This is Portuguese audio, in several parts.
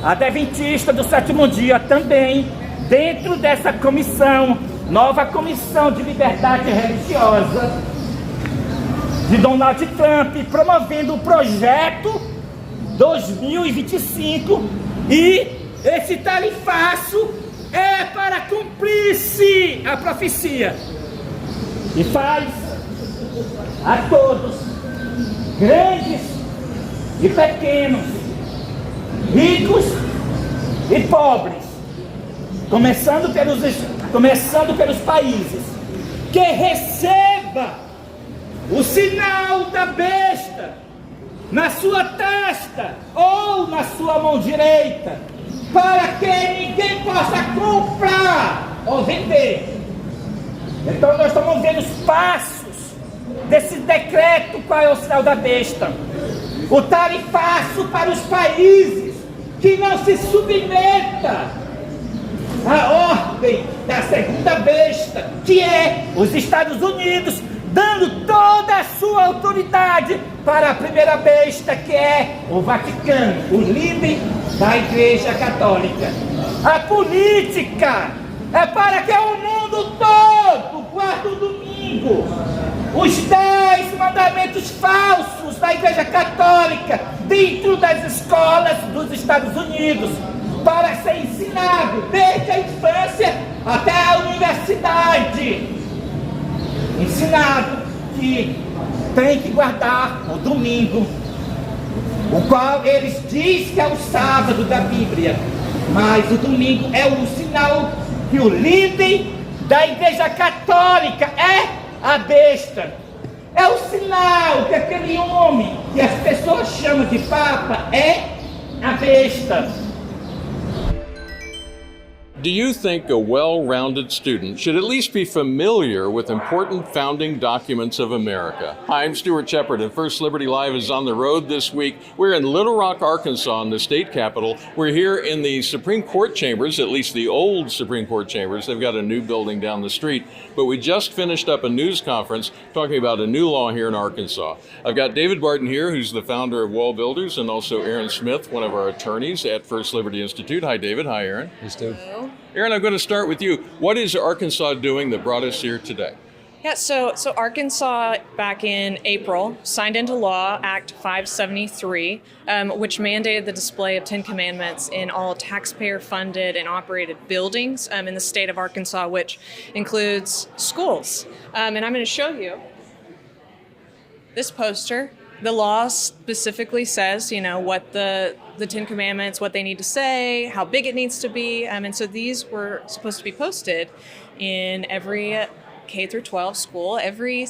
Adventista do Sétimo Dia também, dentro dessa comissão, nova comissão de liberdade religiosa de Donald Trump, promovendo o projeto 2025, e esse tarifaço é para cumprir-se a profecia e faz a todos, grandes e pequenos, ricos e pobres, começando pelos países, que receba o sinal da besta na sua testa ou na sua mão direita, para que ninguém possa comprar ou vender. Então nós estamos vendo os passos desse decreto. Qual é o sinal da besta? O tarifaço para os países que não se submeta à ordem da segunda besta, que é os Estados Unidos, dando toda a sua autoridade para a primeira besta, que é o Vaticano, o líder da Igreja Católica. A política é para que o mundo todo guarde o domingo, os 10 mandamentos falsos da Igreja Católica dentro das escolas dos Estados Unidos, para ser ensinado desde a infância até a universidade. Ensinado que tem que guardar o domingo, o qual eles dizem que é o sábado da Bíblia, mas o domingo é o sinal que o líder da Igreja Católica é a besta. É o sinal que aquele homem que as pessoas chamam de Papa é a besta. Do you think a well-rounded student should at least be familiar with important founding documents of America? Hi, I'm Stuart Shepard, and First Liberty Live is on the road this week. We're in Little Rock, Arkansas, in the state capitol. We're here in the Supreme Court chambers, at least the old Supreme Court chambers. They've got a new building down the street. But we just finished up a news conference talking about a new law here in Arkansas. I've got David Barton here, who's the founder of Wall Builders, and also Aaron Smith, one of our attorneys at First Liberty Institute. Hi, David. Hi, Aaron. Hey, Stu. Aaron, I'm going to start with you. What is Arkansas doing that brought us here today? Yeah, so Arkansas back in April signed into law Act 573, which mandated the display of 10 Commandments in all taxpayer-funded and operated buildings in the state of Arkansas, which includes schools. And I'm going to show you this poster. The law specifically says, what the 10 Commandments, what they need to say, how big it needs to be. And so these were supposed to be posted in every K through 12 school, every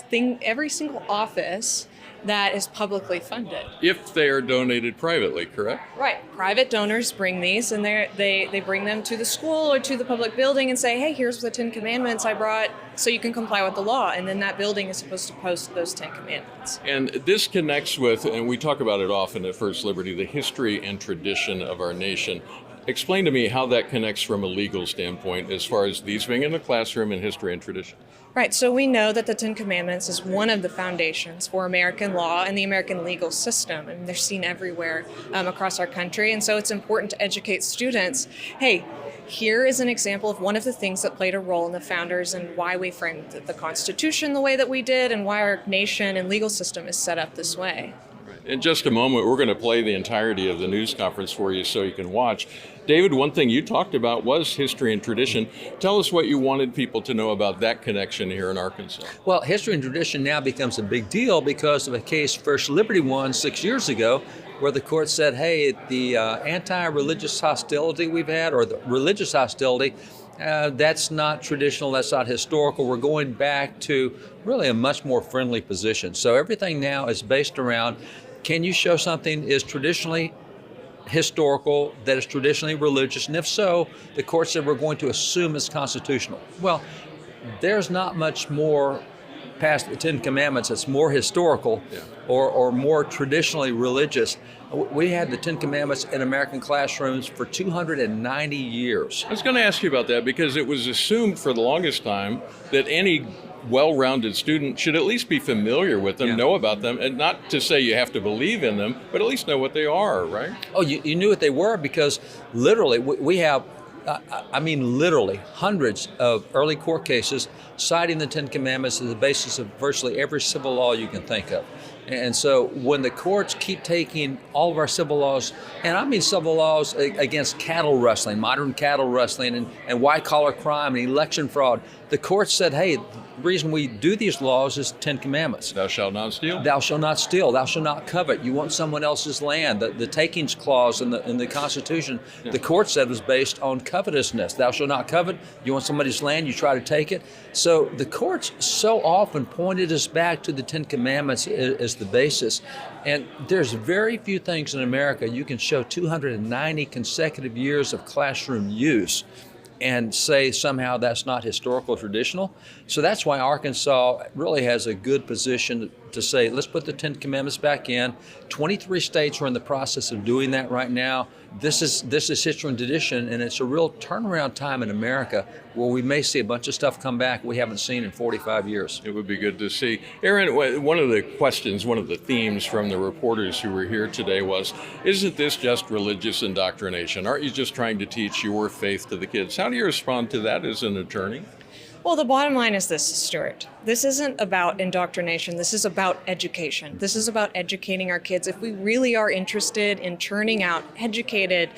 single office that is publicly funded. If they are donated privately, correct? Right. Private donors bring these, and they bring them to the school or to the public building and say, hey, here's the 10 Commandments I brought so you can comply with the law. And then that building is supposed to post those 10 Commandments. And this connects with, and we talk about it often at First Liberty, the history and tradition of our nation. Explain to me how that connects from a legal standpoint as far as these being in the classroom and history and tradition. Right, so we know that the 10 Commandments is one of the foundations for American law and the American legal system, and they're seen everywhere across our country, and so it's important to educate students, hey, here is an example of one of the things that played a role in the founders and why we framed the Constitution the way that we did and why our nation and legal system is set up this way. In just a moment, we're going to play the entirety of the news conference for you so you can watch. David, one thing you talked about was history and tradition. Tell us what you wanted people to know about that connection here in Arkansas. Well, history and tradition now becomes a big deal because of a case First Liberty won 6 years ago where the court said, hey, the anti-religious hostility we've had, or the religious hostility, that's not traditional, that's not historical. We're going back to really a much more friendly position. So everything now is based around, can you show something is traditionally historical, that is traditionally religious, and if so, the court said we're going to assume it's constitutional. Well, there's not much more passed the Ten Commandments that's more historical or more traditionally religious. We had the Ten Commandments in American classrooms for 290 years. I was going to ask you about that because it was assumed for the longest time that any well-rounded student should at least be familiar with them, know about them, and not to say you have to believe in them, but at least know what they are, right? Oh, you knew what they were because literally we have, literally hundreds of early court cases citing the Ten Commandments as the basis of virtually every civil law you can think of. And so when the courts keep taking all of our civil laws, and I mean civil laws against cattle rustling, modern cattle rustling, and white-collar crime and election fraud, the courts said, hey, the reason we do these laws is the Ten Commandments. Thou shalt not steal. Thou shalt not steal. Thou shalt not covet. You want someone else's land. The takings clause in the Constitution, the court said was based on covetousness. Thou shalt not covet. You want somebody's land, you try to take it. So the courts so often pointed us back to the Ten Commandments as the basis. And there's very few things in America you can show 290 consecutive years of classroom use and say somehow that's not historical or traditional. So that's why Arkansas really has a good position to say, let's put the Ten Commandments back in. 23 states are in the process of doing that right now. This is history and tradition, and it's a real turnaround time in America where we may see a bunch of stuff come back we haven't seen in 45 years. It would be good to see. Aaron, one of the questions, one of the themes from the reporters who were here today was, isn't this just religious indoctrination? Aren't you just trying to teach your faith to the kids? How do you respond to that as an attorney? Well, the bottom line is this, Stuart. This isn't about indoctrination. This is about education. This is about educating our kids. If we really are interested in churning out educated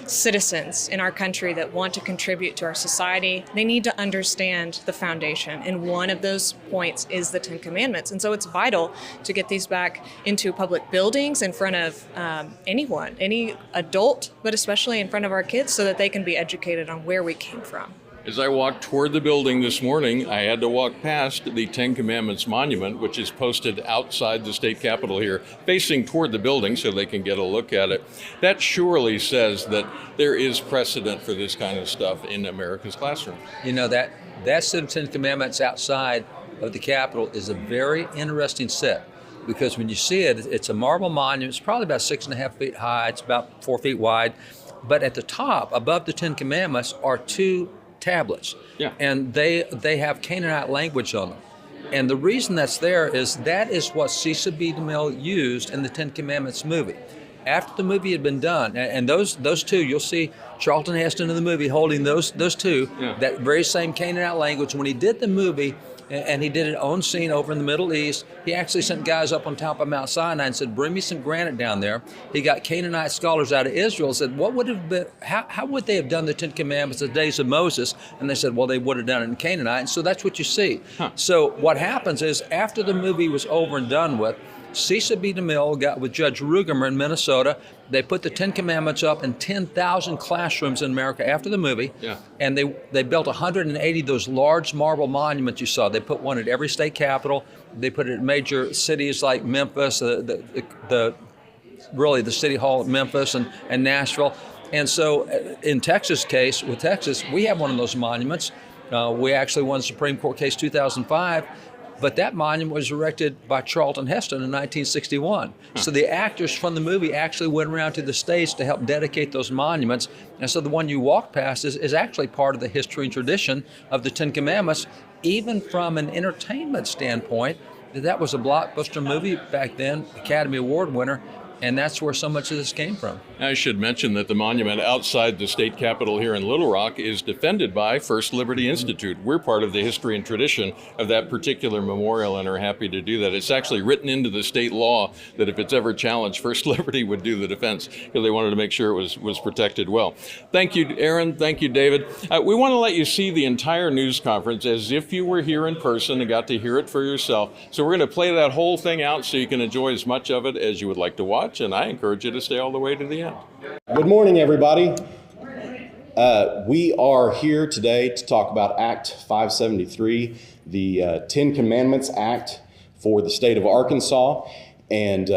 citizens in our country that want to contribute to our society, they need to understand the foundation. And one of those points is the Ten Commandments. And so it's vital to get these back into public buildings in front of anyone, any adult, but especially in front of our kids so that they can be educated on where we came from. As I walked toward the building this morning, I had to walk past the Ten Commandments monument, which is posted outside the state capitol here, facing toward the building so they can get a look at it. That surely says that there is precedent for this kind of stuff in America's classroom. You know, that set of Ten Commandments outside of the Capitol is a very interesting set because when you see it, it's a marble monument. It's probably about 6.5 feet high. It's about 4 feet wide. But at the top, above the Ten Commandments, are two tablets, and they have Canaanite language on them. And the reason that's there is that is what Cecil B. DeMille used in the Ten Commandments movie. After the movie had been done, and those two, you'll see Charlton Heston in the movie holding those two, that very same Canaanite language. When he did the movie, and he did it on scene over in the Middle East, he actually sent guys up on top of Mount Sinai and said, bring me some granite down there. He got Canaanite scholars out of Israel and said, what would have been, how would they have done the Ten Commandments in the days of Moses? And they said, well, they would have done it in Canaanite. And so that's what you see. So what happens is after the movie was over and done with, Cecil B. DeMille got with Judge Rugemer in Minnesota. They put the Ten Commandments up in 10,000 classrooms in America after the movie. And they built 180 of those large marble monuments you saw. They put one at every state capitol. They put it in major cities like Memphis, really the city hall at Memphis and Nashville. And so in Texas case, with Texas, we have one of those monuments. We actually won the Supreme Court case 2005. But that monument was erected by Charlton Heston in 1961. So the actors from the movie actually went around to the states to help dedicate those monuments. And so the one you walk past is actually part of the history and tradition of the Ten Commandments, even from an entertainment standpoint. That was a blockbuster movie back then, Academy Award winner. And that's where so much of this came from. I should mention that the monument outside the state capitol here in Little Rock is defended by First Liberty Institute. We're part of the history and tradition of that particular memorial and are happy to do that. It's actually written into the state law that if it's ever challenged, First Liberty would do the defense because they wanted to make sure it was protected well. Thank you, Aaron. Thank you, David. We want to let you see the entire news conference as if you were here in person and got to hear it for yourself. So we're going to play that whole thing out so you can enjoy as much of it as you would like to watch. And I encourage you to stay all the way to the end. Good morning, everybody. We are here today to talk about Act 573, the Ten Commandments Act for the state of Arkansas. And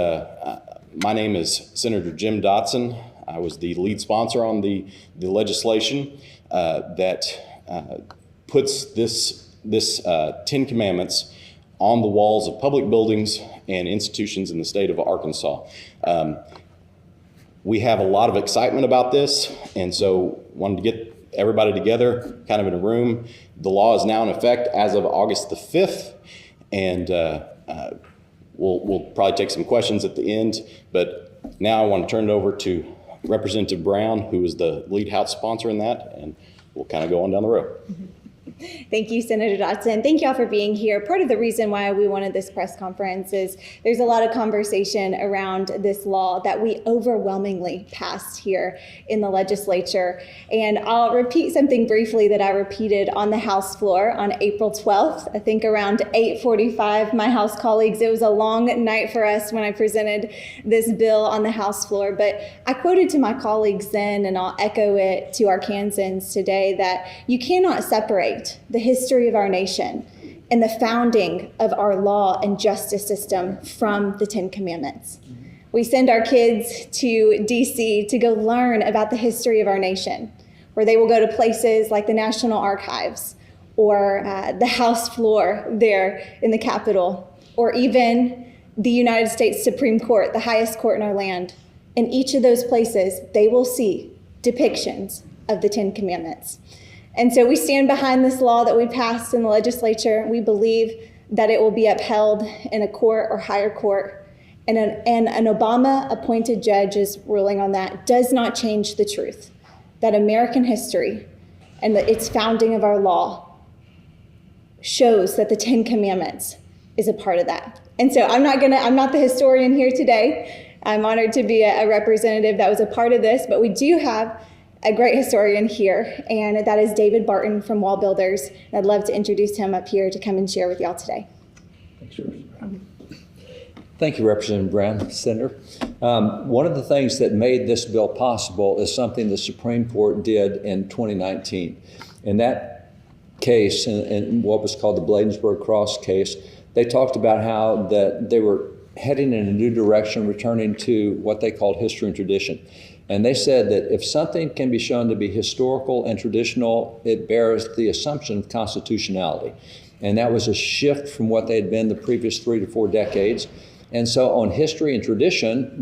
my name is Senator Jim Dotson. I was the lead sponsor on the legislation that puts this Ten Commandments on the walls of public buildings and institutions in the state of Arkansas. We have a lot of excitement about this, and so wanted to get everybody together kind of in a room. The law is now in effect as of August the 5th, and we'll probably take some questions at the end, but now I want to turn it over to Representative Brown, who is the lead House sponsor in that, and we'll kind of go on down the road. Thank you, Senator Dotson. Thank you all for being here. Part of the reason why we wanted this press conference is there's a lot of conversation around this law that we overwhelmingly passed here in the legislature. And I'll repeat something briefly that I repeated on the House floor on April 12th, I think around 8:45, my House colleagues. It was a long night for us when I presented this bill on the House floor, but I quoted to my colleagues then, and I'll echo it to Arkansans today, that you cannot separate the history of our nation and the founding of our law and justice system from the Ten Commandments. We send our kids to DC to go learn about the history of our nation, where they will go to places like the National Archives or the House floor there in the Capitol, or even the United States Supreme Court, the highest court in our land. In each of those places, they will see depictions of the Ten Commandments. And so we stand behind this law that we passed in the legislature. We believe that it will be upheld in a court or higher court. And an Obama-appointed judge's ruling on that does not change the truth that American history and its founding of our law shows that the Ten Commandments is a part of that. And so I'm not the historian here today. I'm honored to be a representative that was a part of this, but we do have a great historian here, and that is David Barton from Wall Builders. And I'd love to introduce him up here to come and share with y'all today. Thank you, Representative Brown, Senator. One of the things that made this bill possible is something the Supreme Court did in 2019. In that case, in what was called the Bladensburg Cross case, they talked about how that they were heading in a new direction, returning to what they called history and tradition. And they said that if something can be shown to be historical and traditional, it bears the assumption of constitutionality. And that was a shift from what they had been the previous 3 to 4 decades. And so on history and tradition,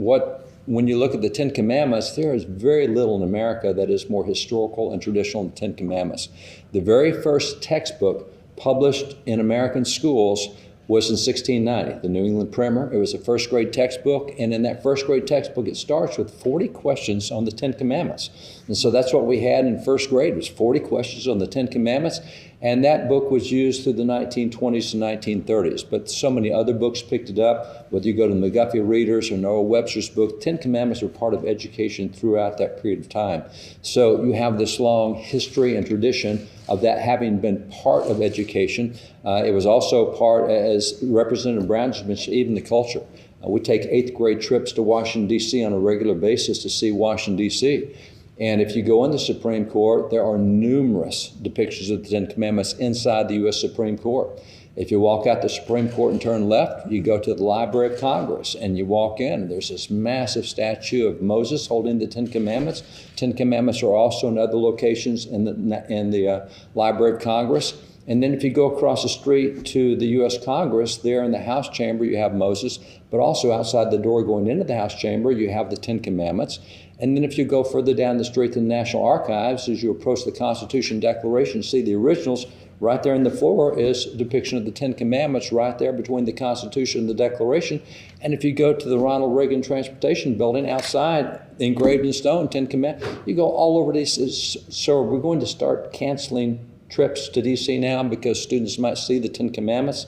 when you look at the Ten Commandments, there is very little in America that is more historical and traditional than the Ten Commandments. The very first textbook published in American schools was in 1690, the New England Primer. It was a first grade textbook, and in that first grade textbook, it starts with 40 questions on the Ten Commandments. And so that's what we had in first grade, was 40 questions on the Ten Commandments, and that book was used through the 1920s and 1930s. But so many other books picked it up, whether you go to McGuffey Readers or Noah Webster's book, Ten Commandments were part of education throughout that period of time. So you have this long history and tradition of that having been part of education. It was also part, as Representative Brown just mentioned, even the culture. We take 8th grade trips to Washington, D.C. on a regular basis to see Washington, D.C. And if you go in the Supreme Court, there are numerous depictions of the Ten Commandments inside the U.S. Supreme Court. If you walk out the Supreme Court and turn left, you go to the Library of Congress and you walk in, and there's this massive statue of Moses holding the Ten Commandments. Ten Commandments are also in other locations in the Library of Congress. And then if you go across the street to the U.S. Congress, there in the House chamber, you have Moses, but also outside the door going into the House chamber, you have the Ten Commandments. And then if you go further down the street to the National Archives, as you approach the Constitution Declaration, see the originals. Right there in the floor is a depiction of the Ten Commandments right there between the Constitution and the Declaration. And if you go to the Ronald Reagan Transportation Building outside, engraved in stone, Ten Commandments, you go all over these. So we're going to start canceling trips to D.C. now because students might see the Ten Commandments.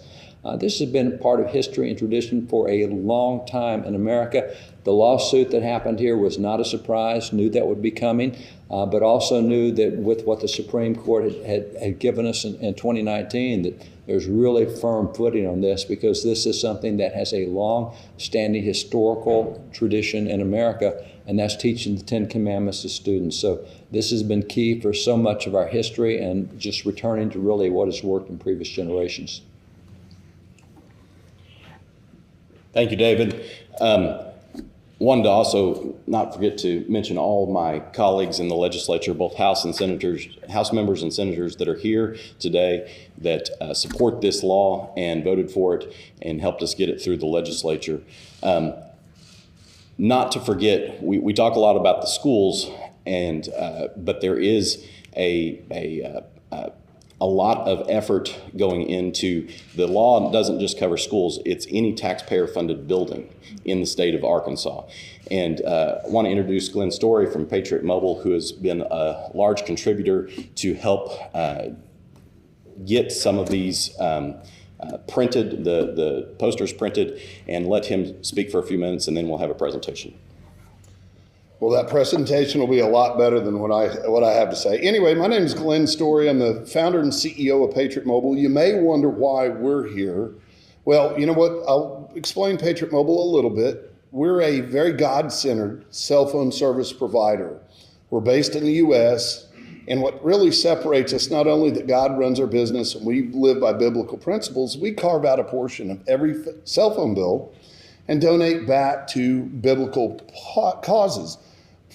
This has been part of history and tradition for a long time in America. The lawsuit that happened here was not a surprise, knew that would be coming, but also knew that with what the Supreme Court had given us in 2019, that there's really firm footing on this, because this is something that has a long-standing historical tradition in America, and that's teaching the Ten Commandments to students. So this has been key for so much of our history and just returning to really what has worked in previous generations. Thank you, David. wanted to also not forget to mention all of my colleagues in the legislature, both House members and senators that are here today that support this law and voted for it and helped us get it through the legislature. Not to forget, we talk a lot about the schools, and but there is a lot of effort going into the law. Doesn't just cover schools, it's any taxpayer-funded building in the state of Arkansas. And I want to introduce Glenn Story from Patriot Mobile, who has been a large contributor to help get some of these printed, the posters printed, and let him speak for a few minutes, and then we'll have a presentation. Well, that presentation will be a lot better than what I have to say. Anyway, my name is Glenn Story. I'm the founder and CEO of Patriot Mobile. You may wonder why we're here. Well, you know what? I'll explain Patriot Mobile a little bit. We're a very God-centered cell phone service provider. We're based in the U.S., and what really separates us, not only that God runs our business and we live by biblical principles, we carve out a portion of every cell phone bill and donate back to biblical causes.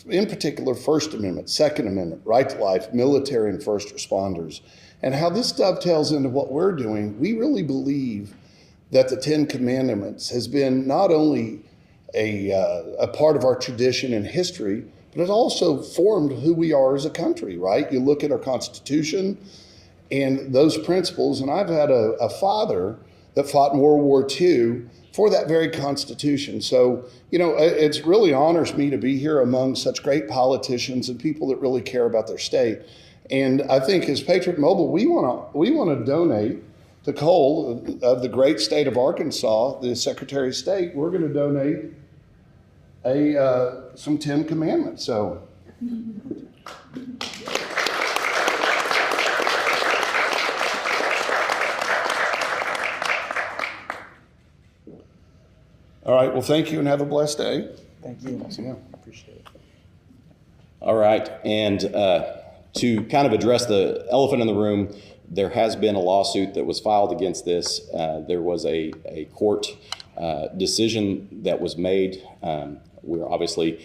In particular, First Amendment, Second Amendment, right to life, military and first responders. And how this dovetails into what we're doing, we really believe that the Ten Commandments has been not only a part of our tradition and history, but it also formed who we are as a country, right? You look at our Constitution and those principles, and I've had a father that fought in World War II for that very Constitution. So, you know, it really honors me to be here among such great politicians and people that really care about their state. And I think as Patriot Mobile, we want to donate to Cole of the great state of Arkansas, the Secretary of State. We're going to donate some 10 Commandments. So. All right, well, thank you and have a blessed day. Thank you. Yeah. Appreciate it. All right, and to kind of address the elephant in the room, there has been a lawsuit that was filed against this. There was a court decision that was made. We're obviously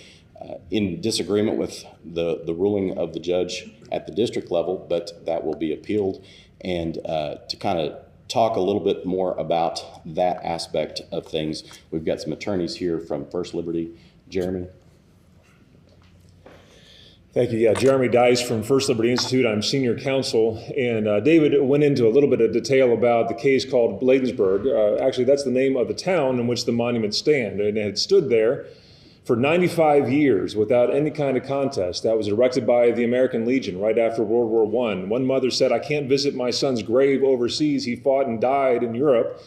in disagreement with the ruling of the judge at the district level, but that will be appealed. And to kind of talk a little bit more about that aspect of things, we've got some attorneys here from First Liberty. Jeremy. Thank you. Yeah, Jeremy Dice from First Liberty Institute. I'm senior counsel, and David went into a little bit of detail about the case called Bladensburg. Actually, that's the name of the town in which the monuments stand, and it had stood there for 95 years without any kind of contest. That was erected by the American Legion right after World War I. One mother said, "I can't visit my son's grave overseas. He fought and died in Europe."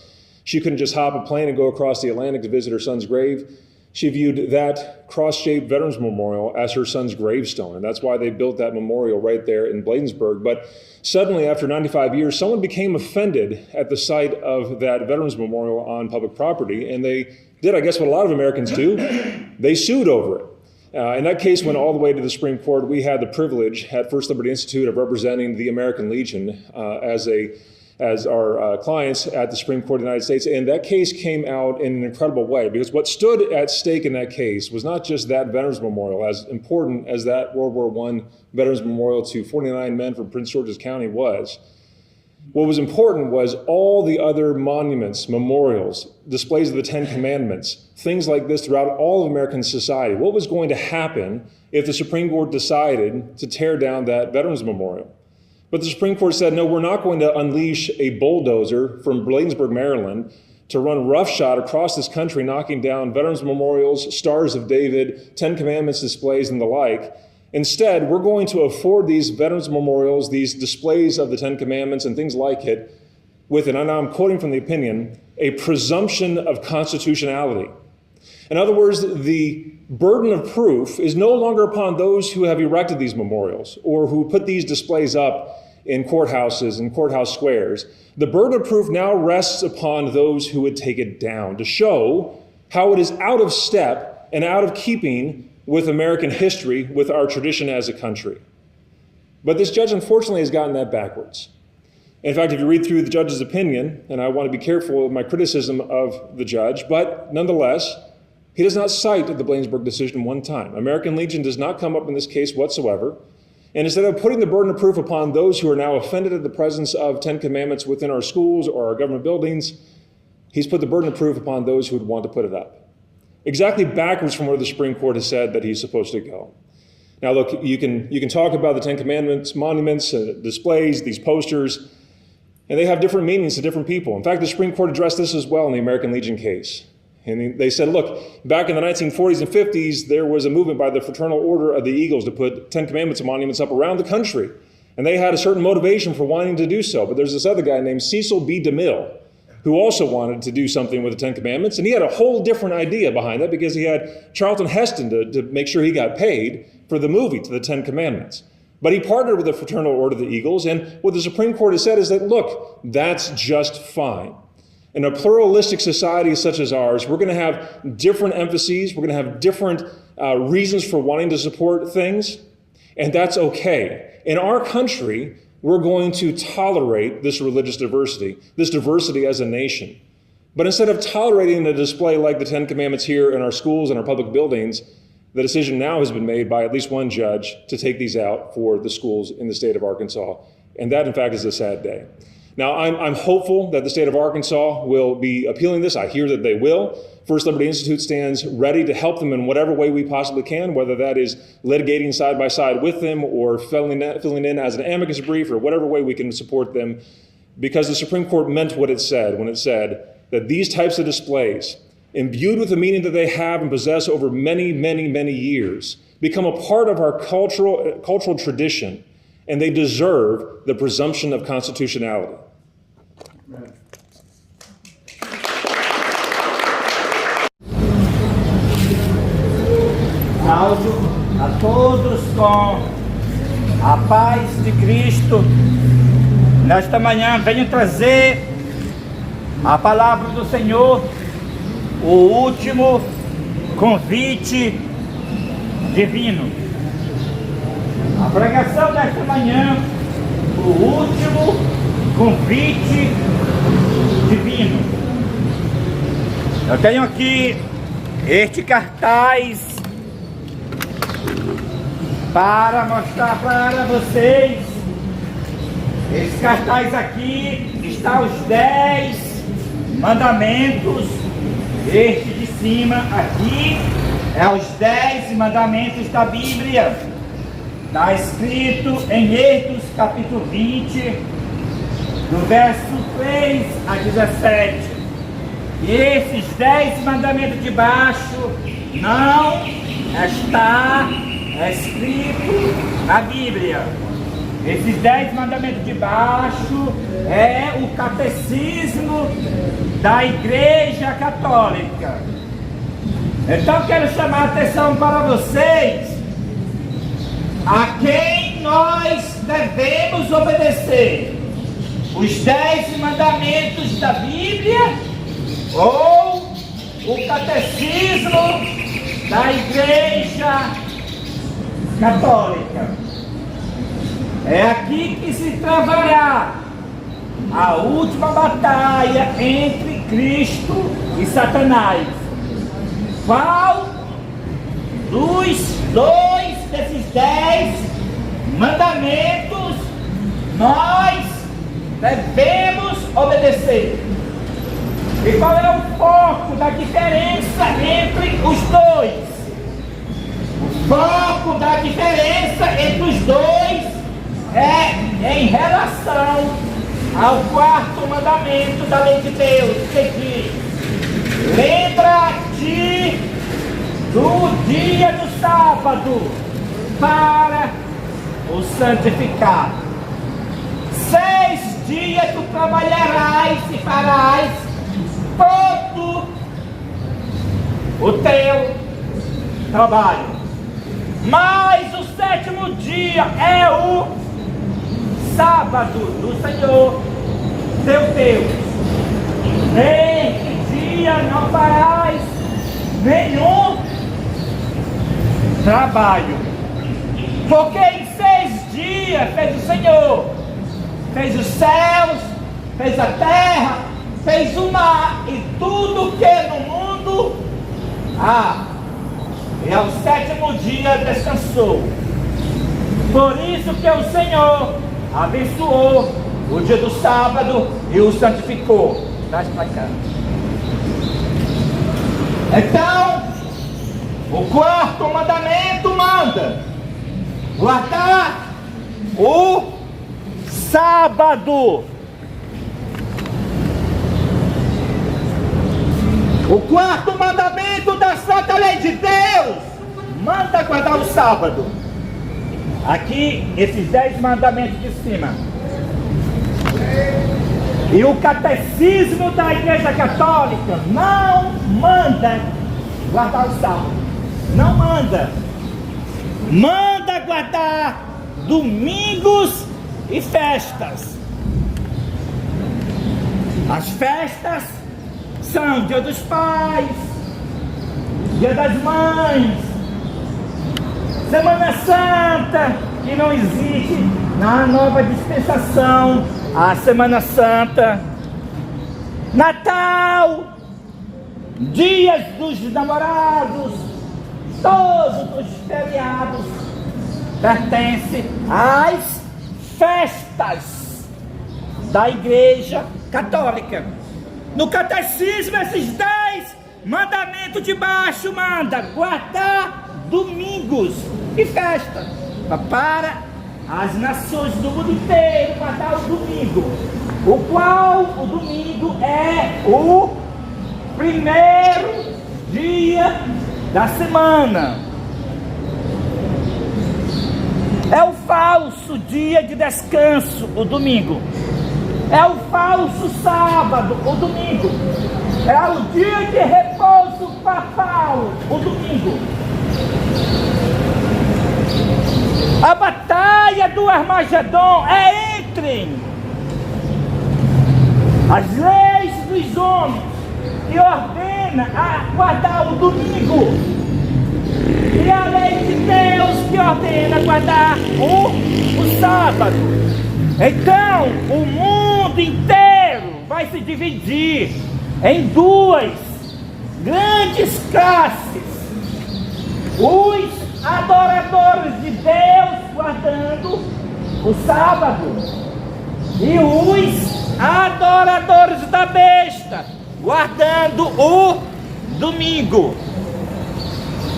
She couldn't just hop a plane and go across the Atlantic to visit her son's grave. She viewed that cross-shaped Veterans Memorial as her son's gravestone, and that's why they built that memorial right there in Bladensburg. But suddenly, after 95 years, someone became offended at the sight of that Veterans Memorial on public property, and they did, I guess, what a lot of Americans do. They sued over it. And that case went all the way to the Supreme Court. We had the privilege at First Liberty Institute of representing the American Legion as our clients at the Supreme Court of the United States. And that case came out in an incredible way, because what stood at stake in that case was not just that Veterans Memorial, as important as that World War I Veterans Memorial to 49 men from Prince George's County was. What was important was all the other monuments, memorials, displays of the Ten Commandments, things like this throughout all of American society. What was going to happen if the Supreme Court decided to tear down that Veterans Memorial? But the Supreme Court said, no, we're not going to unleash a bulldozer from Bladensburg, Maryland, to run roughshod across this country, knocking down veterans memorials, Stars of David, Ten Commandments displays, and the like. Instead, we're going to afford these veterans memorials, these displays of the Ten Commandments and things like it, with, and I'm quoting from the opinion, a presumption of constitutionality. In other words, the burden of proof is no longer upon those who have erected these memorials or who put these displays up in courthouses and courthouse squares. The burden of proof now rests upon those who would take it down to show how it is out of step and out of keeping with American history, with our tradition as a country. But this judge, unfortunately, has gotten that backwards. In fact, if you read through the judge's opinion, and I want to be careful with my criticism of the judge, but nonetheless, He does not cite the Bladensburg decision one time. American Legion does not come up in this case whatsoever. And instead of putting the burden of proof upon those who are now offended at the presence of 10 commandments within our schools or our government buildings, he's put the burden of proof upon those who would want to put it up. Exactly backwards from where the Supreme Court has said that he's supposed to go. Now look, you can talk about the 10 commandments, monuments, displays, these posters, and they have different meanings to different people. In fact, the Supreme Court addressed this as well in the American Legion case. And they said, look, back in the 1940s and 50s, there was a movement by the Fraternal Order of the Eagles to put 10 Commandments monuments up around the country. And they had a certain motivation for wanting to do so. But there's this other guy named Cecil B. DeMille who also wanted to do something with the 10 Commandments. And he had a whole different idea behind that because he had Charlton Heston to make sure he got paid for the movie to the 10 Commandments. But he partnered with the Fraternal Order of the Eagles. And what the Supreme Court has said is that, look, that's just fine. In a pluralistic society such as ours, we're going to have different emphases. We're going to have different reasons for wanting to support things, and that's okay. In our country, we're going to tolerate this religious diversity, this diversity as a nation. But instead of tolerating a display like the 10 Commandments here in our schools and our public buildings, the decision now has been made by at least one judge to take these out for the schools in the state of Arkansas. And that, in fact, is a sad day. Now, I'm hopeful that the state of Arkansas will be appealing this. I hear that they will. First Liberty Institute stands ready to help them in whatever way we possibly can, whether that is litigating side by side with them or filling in as an amicus brief or whatever way we can support them, because the Supreme Court meant what it said when it said that these types of displays, imbued with the meaning that they have and possess over many, many, many years, become a part of our cultural tradition, and they deserve the presumption of constitutionality. Salve a todos com a paz de Cristo. Nesta manhã venho trazer a palavra do Senhor, o último convite divino. A pregação desta manhã, o último convite divino. Eu tenho aqui este cartaz para mostrar para vocês. Esse cartaz aqui está os 10 mandamentos. Este de cima aqui é os 10 mandamentos da Bíblia. Está escrito em Êxodo capítulo 20, do verso 3 a 17. E esses 10 mandamentos de baixo não está escrito na Bíblia. Esses 10 mandamentos de baixo é o catecismo da Igreja Católica. Então quero chamar a atenção para vocês a quem nós devemos obedecer: os 10 mandamentos da Bíblia ou o catecismo da Igreja Católica. É aqui que se travará a última batalha entre Cristo e Satanás. Qual dos dois desses 10 mandamentos nós devemos obedecer? E qual é o foco da diferença entre os dois? O foco da diferença entre os dois é em relação ao 4º mandamento da lei de Deus, que diz: lembra-te do dia do sábado para o santificar. 6 dias tu trabalharás e farás todo o teu trabalho, mas o 7º dia é o sábado do Senhor teu Deus. Neste dia não farás nenhum trabalho, porque em 6 dias fez o Senhor, fez os céus, fez a terra, fez o mar e tudo que no mundo E ao sétimo dia descansou. Por isso que o Senhor abençoou o dia do sábado e o santificou. Traz pra cá. Então, o quarto mandamento manda guardar o sábado. O quarto mandamento da Santa Lei de Deus manda guardar o sábado. Aqui, esses 10 mandamentos de cima. E o catecismo da Igreja Católica não manda guardar o sábado. Não manda. Manda guardar domingos e festas. As festas são Dia dos Pais, Dia das Mães, Semana Santa, que não existe na nova dispensação, a Semana Santa, Natal, Dias dos Namorados, todos os feriados pertencem às festas da Igreja Católica. No catecismo, esses 10 mandamentos de baixo manda guardar domingos e festa para as nações do mundo inteiro guardar o domingo, o qual o domingo é o primeiro dia da semana. É o falso dia de descanso, o domingo. É o falso sábado, o domingo. É o dia de repouso papal, o domingo. A batalha do Armagedon é entre as leis dos homens, que ordena a guardar o domingo, e a lei de Deus, que ordena guardar o sábado. Então, o mundo inteiro vai se dividir em duas grandes classes: os adoradores de Deus guardando o sábado e os adoradores da besta guardando o domingo.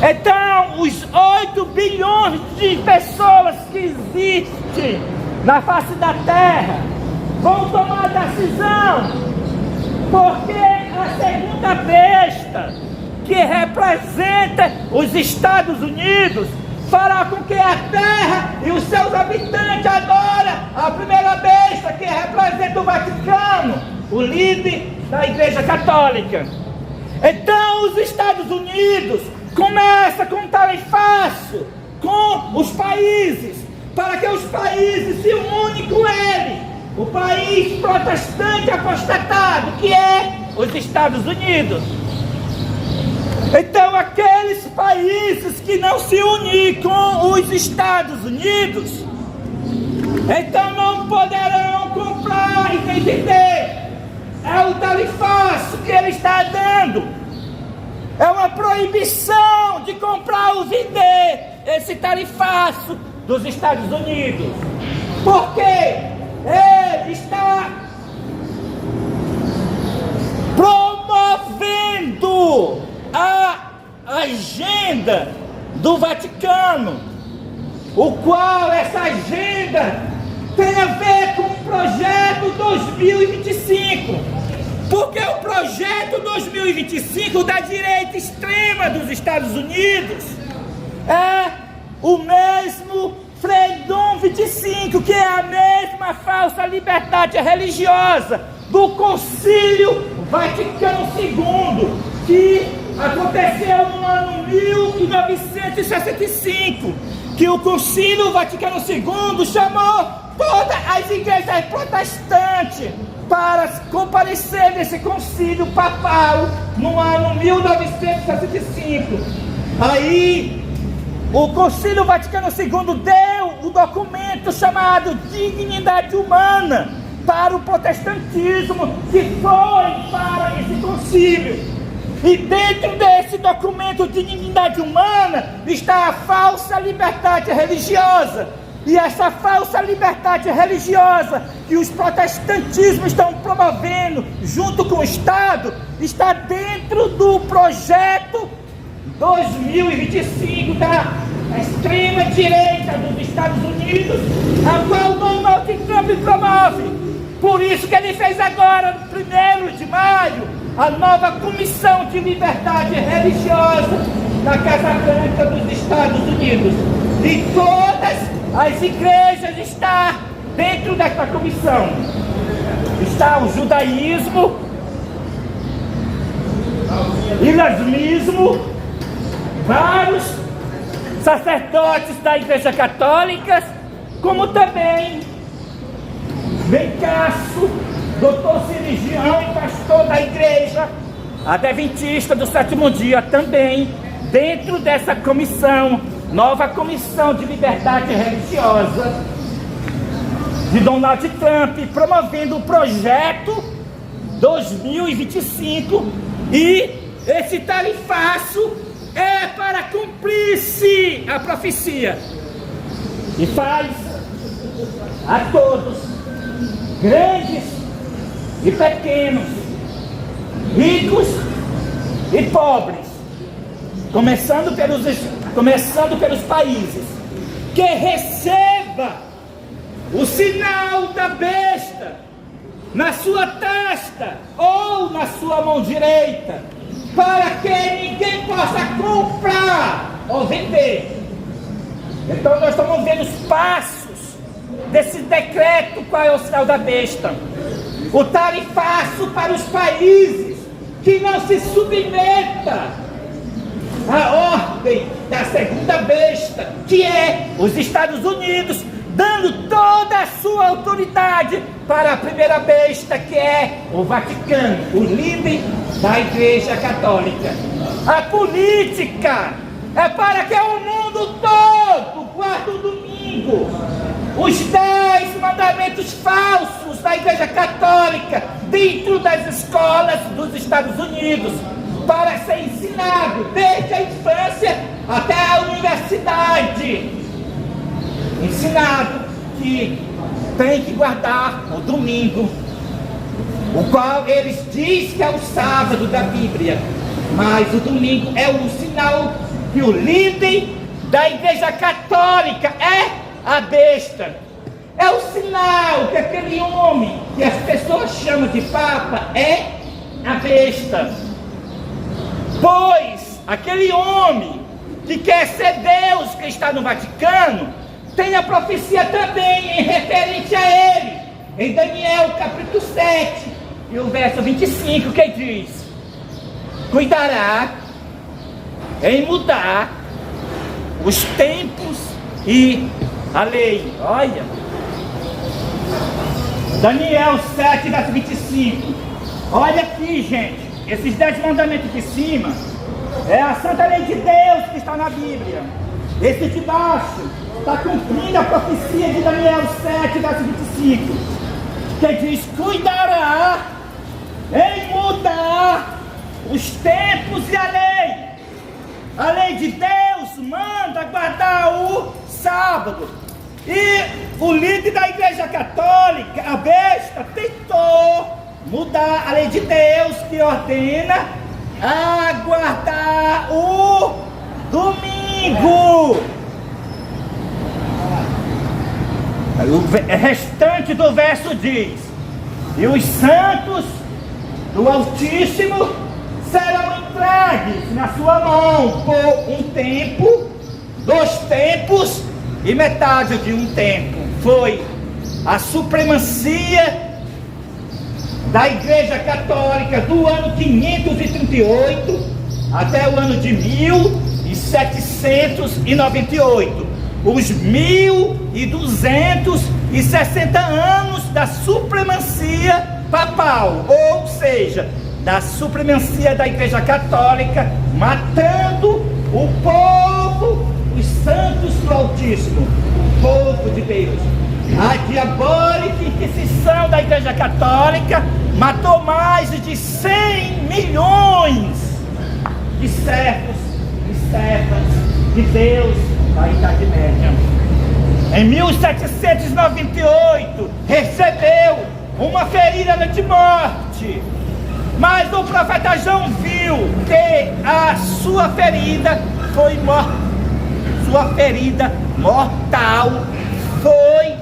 Então, os 8 bilhões de pessoas que existem na face da terra vão tomar decisão, porque a segunda besta, que representa os Estados Unidos, fará com que a terra e os seus habitantes adorem a primeira besta, que representa o Vaticano, o líder da Igreja Católica. Então os Estados Unidos começam com um tarifaço com os países, para que os países se unem com ele, o país protestante apostatado, que é os Estados Unidos. Então aqueles países que não se unirem com os Estados Unidos, então não poderão comprar e vender. É o tarifaço que ele está dando. É uma proibição de comprar ou vender esse tarifaço dos Estados Unidos. Porque ele está promovendo a agenda do Vaticano, o qual essa agenda tem a ver com o projeto 2025, porque o projeto 2025 da direita extrema dos Estados Unidos é o mesmo Freedom 25, que é a mesma falsa liberdade religiosa do Concílio Vaticano II, que aconteceu no ano 1965, que o Concílio Vaticano II chamou todas as igrejas protestantes para comparecer nesse concílio papal no ano 1965. Aí o Concílio Vaticano II deu o documento chamado Dignidade Humana para o protestantismo, que foi para esse concílio. E dentro desse documento de dignidade humana está a falsa liberdade religiosa. E essa falsa liberdade religiosa que os protestantismos estão promovendo junto com o Estado está dentro do projeto 2025 da extrema direita dos Estados Unidos, a qual Donald Trump promove. Por isso que ele fez agora, no 1º de maio, a nova Comissão de Liberdade Religiosa da Casa Branca dos Estados Unidos. E todas as igrejas estão dentro desta comissão. Está o judaísmo, islamismo, vários sacerdotes da Igreja Católica, como também Bencaço, doutor cirurgião e pastor da Igreja Adventista do Sétimo Dia, também dentro dessa comissão, nova Comissão de Liberdade Religiosa de Donald Trump, promovendo o projeto 2025, e esse tarifaço é para cumprir-se a profecia, e faz a todos, grandes e pequenos, ricos e pobres, começando pelos países, que receba o sinal da besta na sua testa ou na sua mão direita, para que ninguém possa comprar ou vender. Então nós estamos vendo os passos desse decreto. Qual é o sinal da besta? O tarifaço para os países que não se submetam à ordem da segunda besta, que é os Estados Unidos, dando toda a sua autoridade para a primeira besta, que é o Vaticano, o líder da Igreja Católica. A política é para que o mundo todo guarde o domingo, os 10 mandamentos falsos da Igreja Católica dentro das escolas dos Estados Unidos, para ser ensinado desde a infância até a universidade. Ensinado que tem que guardar o domingo, o qual eles dizem que é o sábado da Bíblia, mas o domingo é o sinal que o líder da Igreja Católica é a besta. É o sinal que aquele homem que as pessoas chamam de Papa é a besta. Pois aquele homem que quer ser Deus, que está no Vaticano, tem a profecia também em referente a ele, em Daniel capítulo 7, e o verso 25, que diz: cuidará em mudar os tempos e a lei. Olha, Daniel 7, verso 25. Olha aqui, gente, esses 10 mandamentos de cima é a santa lei de Deus que está na Bíblia. Esse de baixo está cumprindo a profecia de Daniel 7, verso 25, que diz: cuidará em mudar os tempos e a lei. A lei de Deus manda guardar o sábado. E o líder da Igreja Católica, a besta, tentou mudar a lei de Deus, que ordena a guardar o domingo. O restante do verso diz: e os santos do Altíssimo serão entregues na sua mão por um tempo, 2 tempos e metade de um tempo. Foi a supremacia da Igreja Católica do ano 538 até o ano de 1798. Os 1260 anos da supremacia papal, ou seja, da supremacia da Igreja Católica, matando o povo, os santos do Altíssimo, o povo de Deus. A diabólica Inquisição da Igreja Católica matou mais de 100 milhões de servos e servas de Deus da Idade Média. Em 1798, recebeu uma ferida de morte, mas o profeta João viu que a sua ferida foi sua ferida mortal foi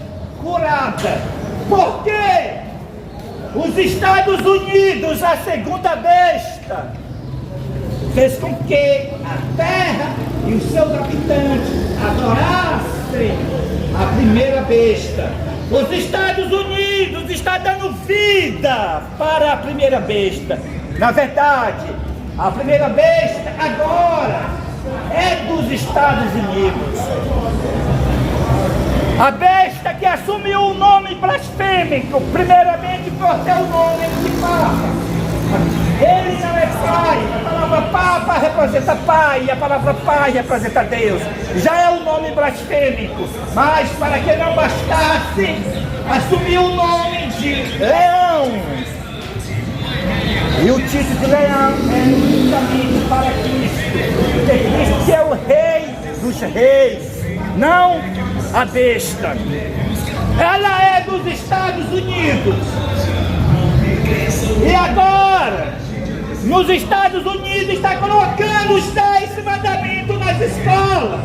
curada. Por quê? Os Estados Unidos, a segunda besta, fez com que a terra e os seus habitantes adorassem a primeira besta. Os Estados Unidos estão dando vida para a primeira besta. Na verdade, a primeira besta agora é dos Estados Unidos. A besta que assumiu o nome blasfêmico, primeiramente por ter o nome de Papa. Ele não é pai, a palavra Papa representa pai, a palavra pai representa Deus. Já é o nome blasfêmico, mas para que não bastasse, assumiu o nome de Leão. E o título de Leão é justamente para Cristo, porque Cristo é o Rei dos Reis, não a besta. Ela é dos Estados Unidos. E agora, nos Estados Unidos, está colocando os 10 mandamentos nas escolas.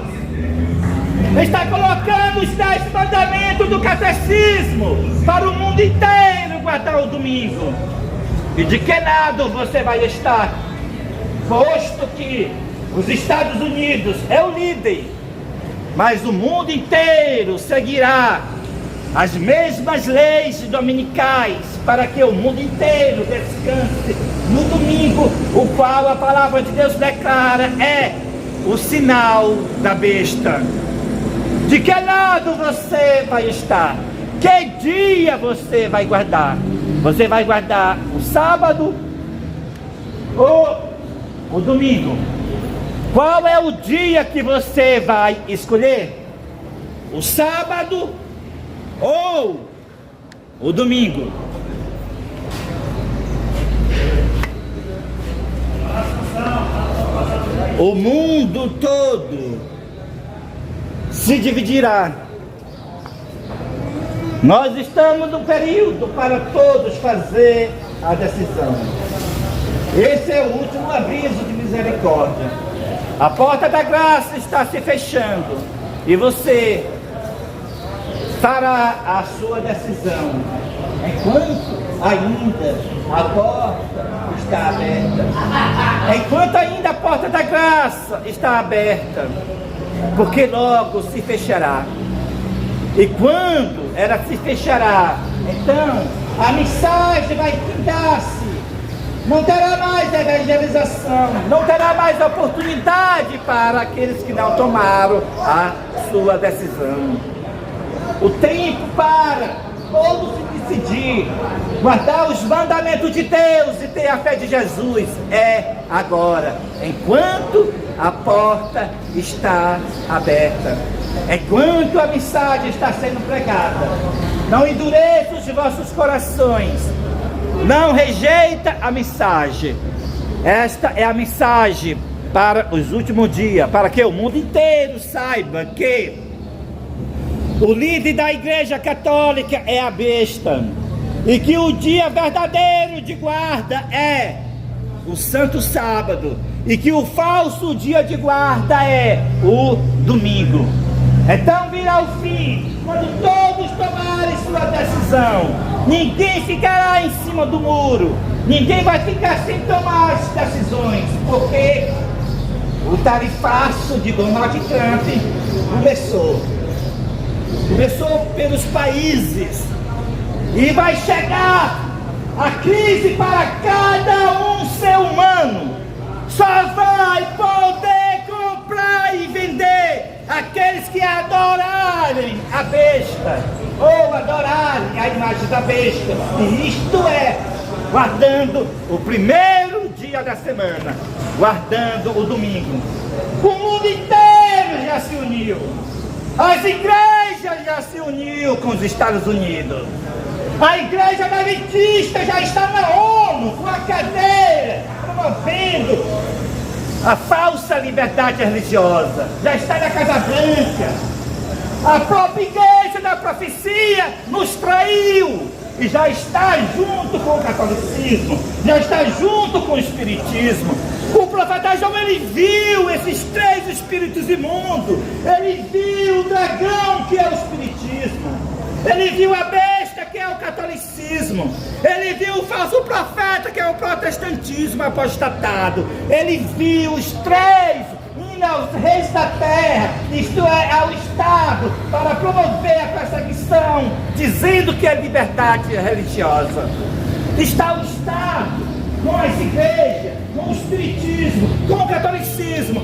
Está colocando os 10 mandamentos do catecismo para o mundo inteiro guardar o domingo. E de que lado você vai estar? Posto que os Estados Unidos é o líder, mas o mundo inteiro seguirá as mesmas leis dominicais para que o mundo inteiro descanse no domingo, o qual a palavra de Deus declara é o sinal da besta. De que lado você vai estar? Que dia você vai guardar? Você vai guardar o sábado ou o domingo? Qual é o dia que você vai escolher? O sábado ou o domingo? O mundo todo se dividirá. Nós estamos no período para todos fazer a decisão. Esse é o último aviso de misericórdia. A porta da graça está se fechando e você fará a sua decisão enquanto ainda a porta está aberta. Enquanto ainda a porta da graça está aberta, porque logo se fechará. E quando ela se fechará, então a mensagem vai findar-se. Não terá mais evangelização, não terá mais oportunidade para aqueles que não tomaram a sua decisão. O tempo para todos se decidir, guardar os mandamentos de Deus e ter a fé de Jesus é agora, enquanto a porta está aberta, enquanto a mensagem está sendo pregada. Não endureça os vossos corações, não rejeita a mensagem. Esta é a mensagem para os últimos dias, para que o mundo inteiro saiba que o líder da Igreja Católica é a besta, e que o dia verdadeiro de guarda é o Santo Sábado, e que o falso dia de guarda é o domingo. Então virá o fim, quando todos tomarem sua decisão. Ninguém ficará em cima do muro, ninguém vai ficar sem tomar as decisões, porque o tarifaço de Donald Trump começou pelos países, e vai chegar a crise para cada um ser humano. Só vai poder comprar e vender aqueles que adorarem a besta, ou adorarem a imagem da besta, e isto é, guardando o primeiro dia da semana, guardando o domingo. O mundo inteiro já se uniu. As igrejas já se uniu com os Estados Unidos. A igreja adventista já está na ONU com a cadeira, promovendo A falsa liberdade religiosa já está na Casa Branca. A própria igreja da profecia nos traiu e já está junto com o catolicismo, já está junto com o espiritismo. O profeta João, ele viu esses três espíritos imundos. Ele viu o dragão, que é o espiritismo. Ele viu a besta, que é o catolicismo. Ele viu o falso profeta, que é o protestantismo apostatado. Ele viu os três indo aos reis da terra, isto é, ao Estado, para promover a perseguição, dizendo que é liberdade religiosa. Está o Estado com as igrejas, com o espiritismo, com o catolicismo,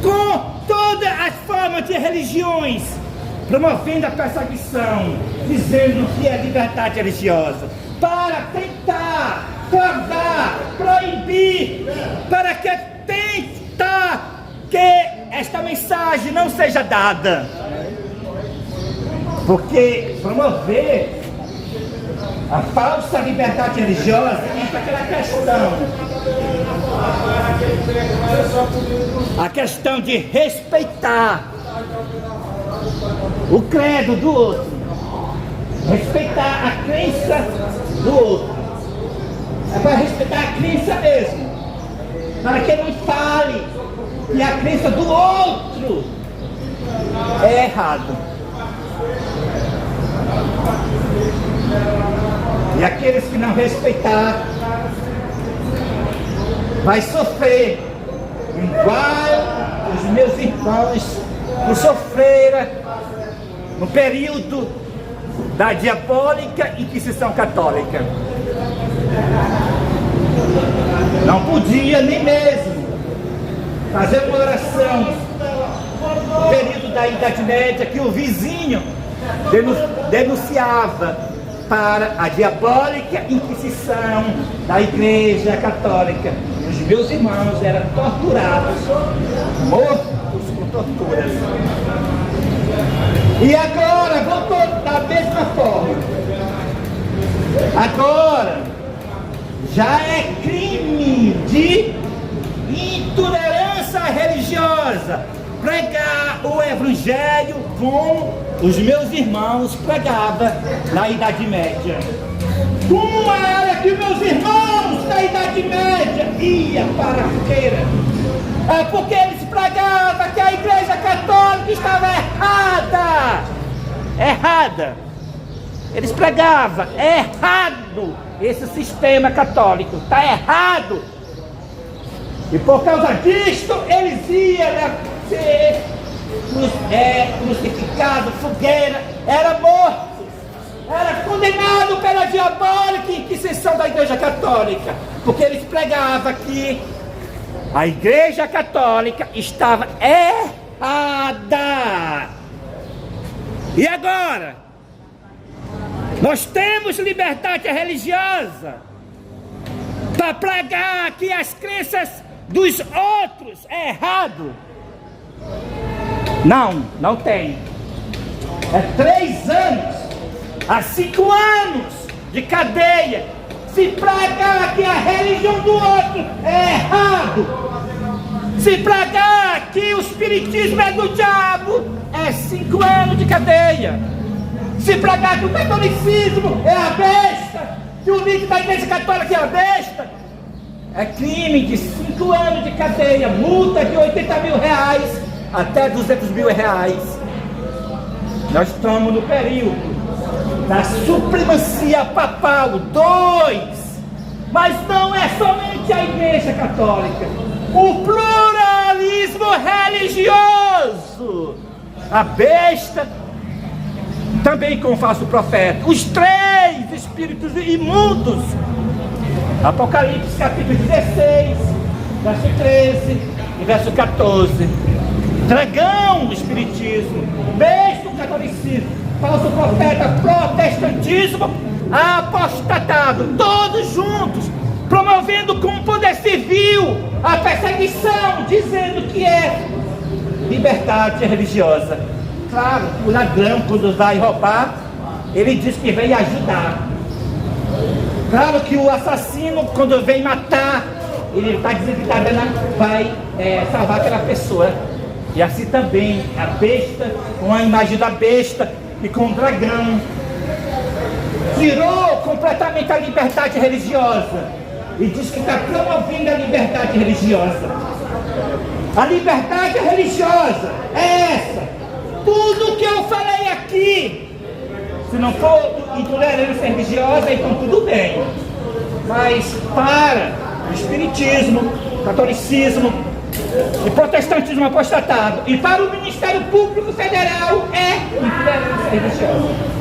com todas as formas de religiões, promovendo a perseguição, dizendo que é liberdade religiosa, para tentar travar, proibir, para que tentar que esta mensagem não seja dada. Porque promover a falsa liberdade religiosa é aquela questão. A questão de respeitar o credo do outro, respeitar a crença do outro. É para respeitar a crença mesmo, para que não fale que a crença do outro é errado. E aqueles que não respeitar vai sofrer igual os meus irmãos que sofreram no período da diabólica Inquisição Católica. Não podia nem mesmo fazer uma oração no período da Idade Média, que o vizinho denunciava para a diabólica Inquisição da Igreja Católica. Os meus irmãos eram torturados, mortos com torturas. E agora voltou da mesma forma. Agora já é crime de intolerância religiosa pregar o evangelho como os meus irmãos pregavam na Idade Média. Como era que meus irmãos da Idade Média iam para a feira? É porque eles pregavam que a Igreja Católica estava errada. Eles pregavam errado. Esse sistema católico está errado. E por causa disto, eles iam ser crucificados, fogueira, era morto, era condenado pela diabólica Inquisição da Igreja Católica, porque eles pregavam que a Igreja Católica estava errada. E agora? Nós temos liberdade religiosa para pregar que as crenças dos outros é errado? Não tem. É 3 anos, há 5 anos de cadeia, se pregar que a religião do outro é errado, se pregar que o espiritismo é do diabo, é 5 anos de cadeia, se pregar que o catolicismo é a besta, que o líder da Igreja Católica é a besta, é crime de 5 anos de cadeia, multa de R$80 mil até R$200 mil. Nós estamos no período da supremacia papal 2, mas não é somente a Igreja Católica, o pluralismo religioso, a besta, também com o falso profeta, os 3 espíritos imundos. Apocalipse capítulo 16, verso 13 e verso 14. Dragão do espiritismo, besta do catolicismo, falso profeta, protestantismo, apostatado, todos juntos, promovendo com poder civil a perseguição, dizendo que é liberdade religiosa. Claro, o ladrão, quando vai roubar, ele diz que vem ajudar. Claro que o assassino, quando vem matar, ele está dizendo que vai salvar aquela pessoa. E assim também a besta, com a imagem da besta e com o dragão, tirou completamente a liberdade religiosa e diz que está promovendo a liberdade religiosa. A liberdade religiosa é essa. Tudo que eu falei aqui, se não for intolerância religiosa, então tudo bem. Mas para o espiritismo, catolicismo e protestantismo apostatado e para o Ministério Público Federal é intolerância religiosa.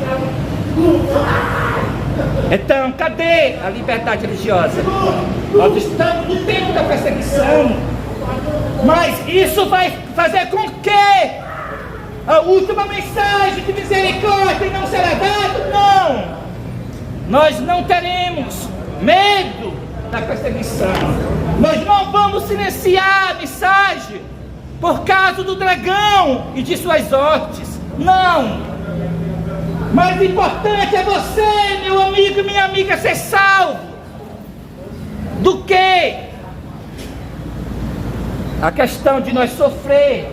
Então, cadê a liberdade religiosa? Nós estamos no tempo da perseguição, mas isso vai fazer com que a última mensagem de misericórdia não será dada? Não! Nós não teremos medo da perseguição. Nós não vamos silenciar a mensagem por causa do dragão e de suas hortes. Não! Mais importante é você, meu amigo e minha amiga, ser salvo do que a questão de nós sofrer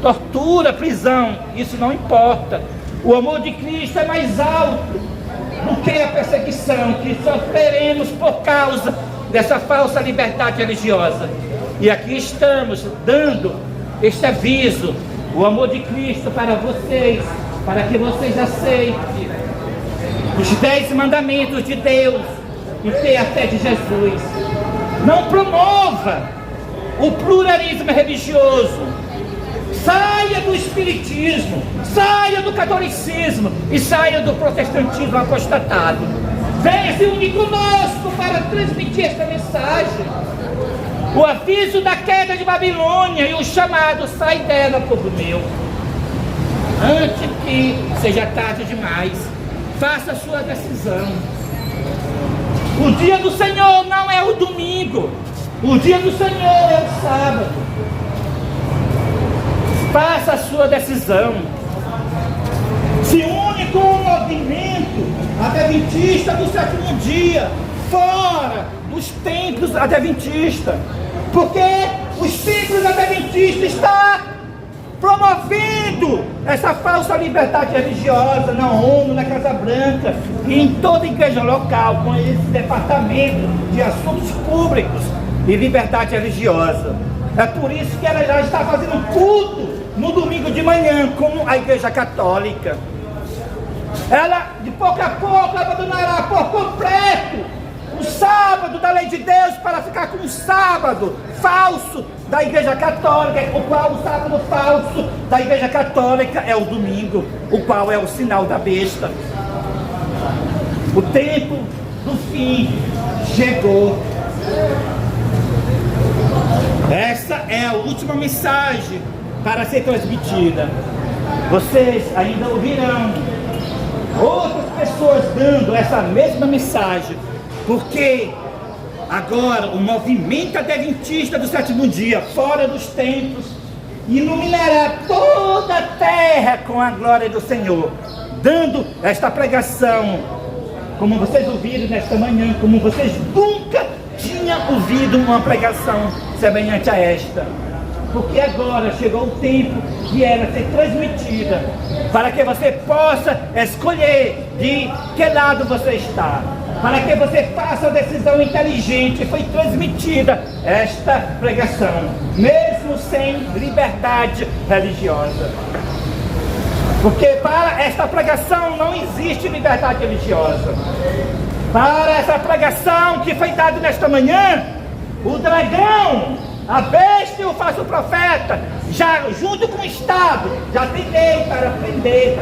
tortura, prisão. Isso não importa. O amor de Cristo é mais alto do que a perseguição que sofreremos por causa dessa falsa liberdade religiosa. E aqui estamos dando este aviso, o amor de Cristo para vocês, para que vocês aceitem os 10 mandamentos de Deus e tenham a fé de Jesus. Não promova o pluralismo religioso. Saia do espiritismo, saia do catolicismo e saia do protestantismo apostatado. Venha se unir conosco para transmitir esta mensagem. O aviso da queda de Babilônia e o chamado: sai dela, povo meu, antes que seja tarde demais. Faça a sua decisão. O dia do Senhor não é o domingo, o dia do Senhor é o sábado. Faça a sua decisão. Se une com o movimento adventista do sétimo dia, fora dos templos adventistas, porque os templos adventistas estão promovendo essa falsa liberdade religiosa na ONU, na Casa Branca e em toda igreja local, com esse departamento de assuntos públicos e liberdade religiosa. É por isso que ela já está fazendo culto no domingo de manhã, como a Igreja Católica. Ela, de pouco a pouco, abandonará por completo o sábado da lei de Deus para ficar com o sábado falso da Igreja Católica, o qual o sábado falso da Igreja Católica é o domingo, o qual é o sinal da besta. O tempo do fim chegou. Essa é a última mensagem para ser transmitida. Vocês ainda ouvirão outras pessoas dando essa mesma mensagem, porque agora o movimento adventista do sétimo dia, fora dos templos, iluminará toda a terra com a glória do Senhor, dando esta pregação, como vocês ouviram nesta manhã, como vocês nunca tinham ouvido uma pregação semelhante a esta. Porque agora chegou o tempo de ela ser transmitida, para que você possa escolher de que lado você está, para que você faça a decisão inteligente. Foi transmitida esta pregação, mesmo sem liberdade religiosa. Porque para esta pregação não existe liberdade religiosa. Para essa pregação que foi dada nesta manhã, o dragão, a besta e o falso profeta, já junto com o Estado, já tem lei para prender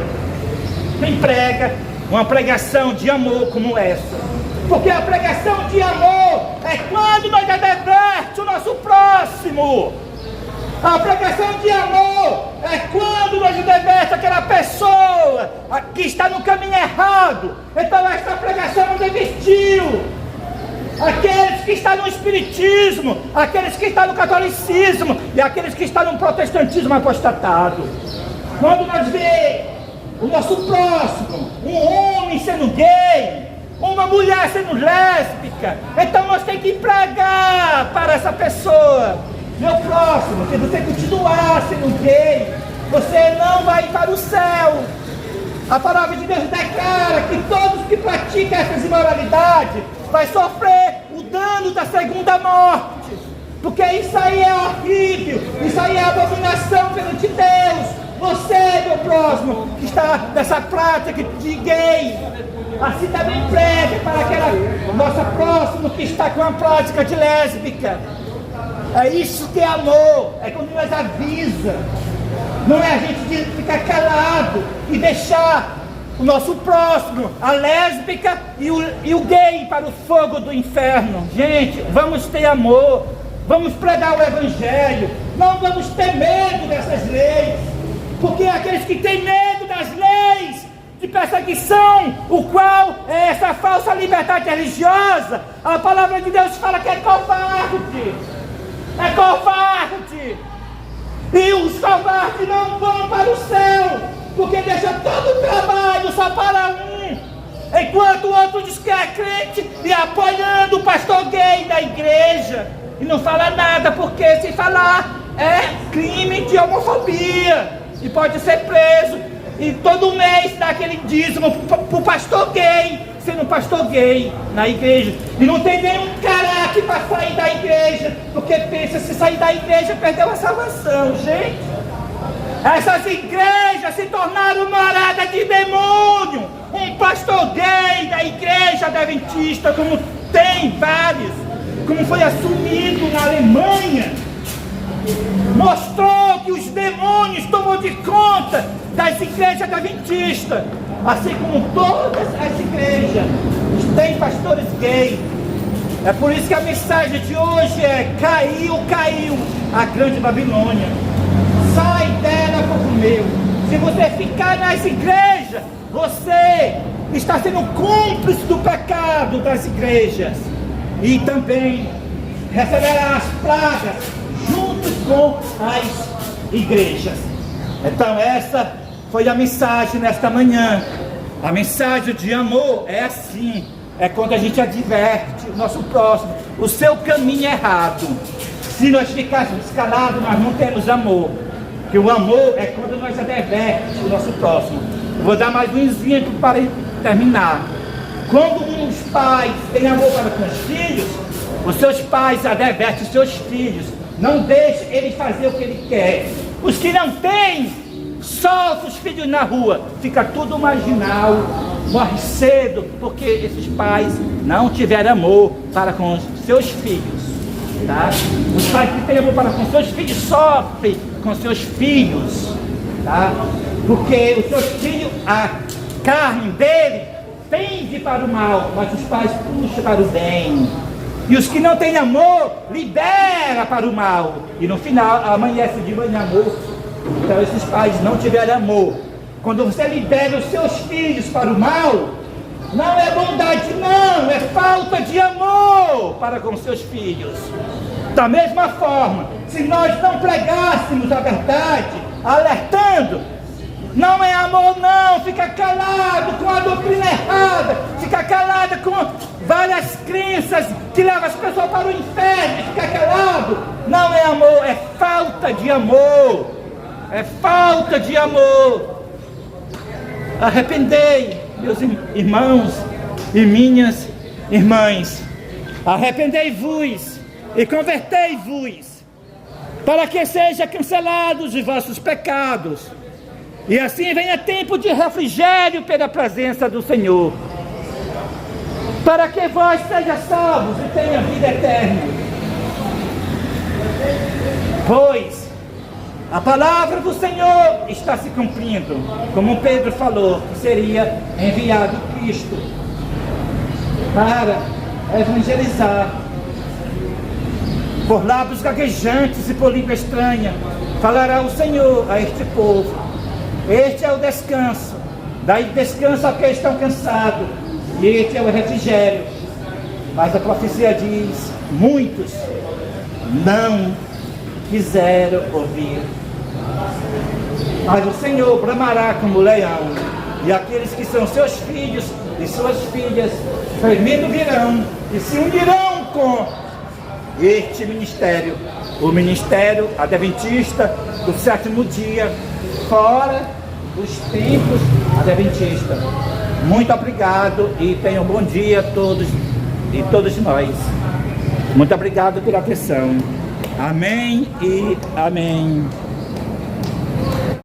quem prega uma pregação de amor como essa. Porque a pregação de amor é quando nós advertimos o nosso próximo. A pregação de amor é quando nós advertimos aquela pessoa que está no caminho errado. Então esta pregação nos advertiu. Aqueles que estão no espiritismo, aqueles que estão no catolicismo e aqueles que estão no protestantismo apostatado. Quando nós vemos o nosso próximo, um homem sendo gay, uma mulher sendo lésbica, então nós temos que pregar para essa pessoa: meu próximo, se você continuar sendo gay, você não vai para o céu. A palavra de Deus declara que todos que praticam essas imoralidades vai sofrer o dano da segunda morte, porque isso aí é horrível, isso aí é abominação perante Deus. Você, meu próximo, que está nessa prática de gay, assim também prega para aquela nossa próxima que está com a prática de lésbica. É isso que é amor, é quando nós avisa. Não é a gente ficar calado e deixar o nosso próximo, a lésbica e o gay, para o fogo do inferno. Gente, vamos ter amor, vamos pregar o evangelho, não vamos ter medo dessas leis, porque aqueles que têm medo das leis de perseguição, o qual é essa falsa liberdade religiosa, a palavra de Deus fala que é covarde. É covarde. E os covardes não vão para o céu, porque deixa todo o trabalho só para um, enquanto o outro diz que é crente e apoiando o pastor gay da igreja e não fala nada, porque se falar é crime de homofobia e pode ser preso, e todo mês dá aquele dízimo para o pastor gay, sendo pastor gay na igreja, e não tem nenhum caráter para sair da igreja, porque pensa, se sair da igreja perdeu a salvação. Gente, essas igrejas se tornaram morada de demônio. Um pastor gay da igreja adventista, como tem vários, como foi assumido na Alemanha, mostrou que os demônios tomam de conta das igrejas adventistas, assim como todas as igrejas têm pastores gays. É por isso que a mensagem de hoje é: caiu a grande Babilônia, sai dela, povo meu. Se você ficar nas igrejas, você está sendo cúmplice do pecado das igrejas, e também receberá as pragas junto com as igrejas. Então essa foi a mensagem nesta manhã. A mensagem de amor é assim, é quando a gente adverte o nosso próximo, o seu caminho errado. Se nós ficarmos calados, nós não temos amor. Porque o amor é quando nós advertimos o nosso próximo. Eu vou dar mais um exemplo para terminar. Quando os pais têm amor para com os filhos, os seus pais advertem os seus filhos, não deixe ele fazer o que ele quer. Os que não têm, solta os filhos na rua, fica tudo marginal, morre cedo, porque esses pais não tiveram amor para com os seus filhos, tá? Os pais que têm amor para com seus filhos sofrem com seus filhos, tá? Porque os seus filhos, a carne dele tende para o mal, mas os pais puxam para o bem. E os que não têm amor, libera para o mal, e no final amanhece de manhã morto. Então esses pais não tiveram amor. Quando você libera os seus filhos para o mal, não é bondade não, é falta de amor para com seus filhos. Da mesma forma, se nós não pregássemos a verdade, alertando, não é amor não, fica calado com a doutrina errada, fica calado com várias crenças que levam as pessoas para o inferno, fica calado, não é amor, é falta de amor, é falta de amor. Arrependei, meus irmãos e minhas irmãs, arrependei-vos e convertei-vos, para que sejam cancelados os vossos pecados, e assim venha tempo de refrigério pela presença do Senhor, para que vós sejam salvos e tenham vida eterna. Pois a palavra do Senhor está se cumprindo, como Pedro falou, que seria enviado Cristo para evangelizar. Por lábios gaguejantes e por língua estranha falará o Senhor a este povo. Este é o descanso, daí descanso aqueles que estão cansados, e este é o refrigério. Mas a profecia diz: muitos não quiseram ouvir. Mas o Senhor bramará como leão, e aqueles que são seus filhos e suas filhas virão e se unirão com este ministério, o Ministério Adventista do Sétimo Dia, fora os templos adventistas. Muito obrigado e tenham um bom dia a todos e todos nós. Muito obrigado pela atenção. Amém e amém.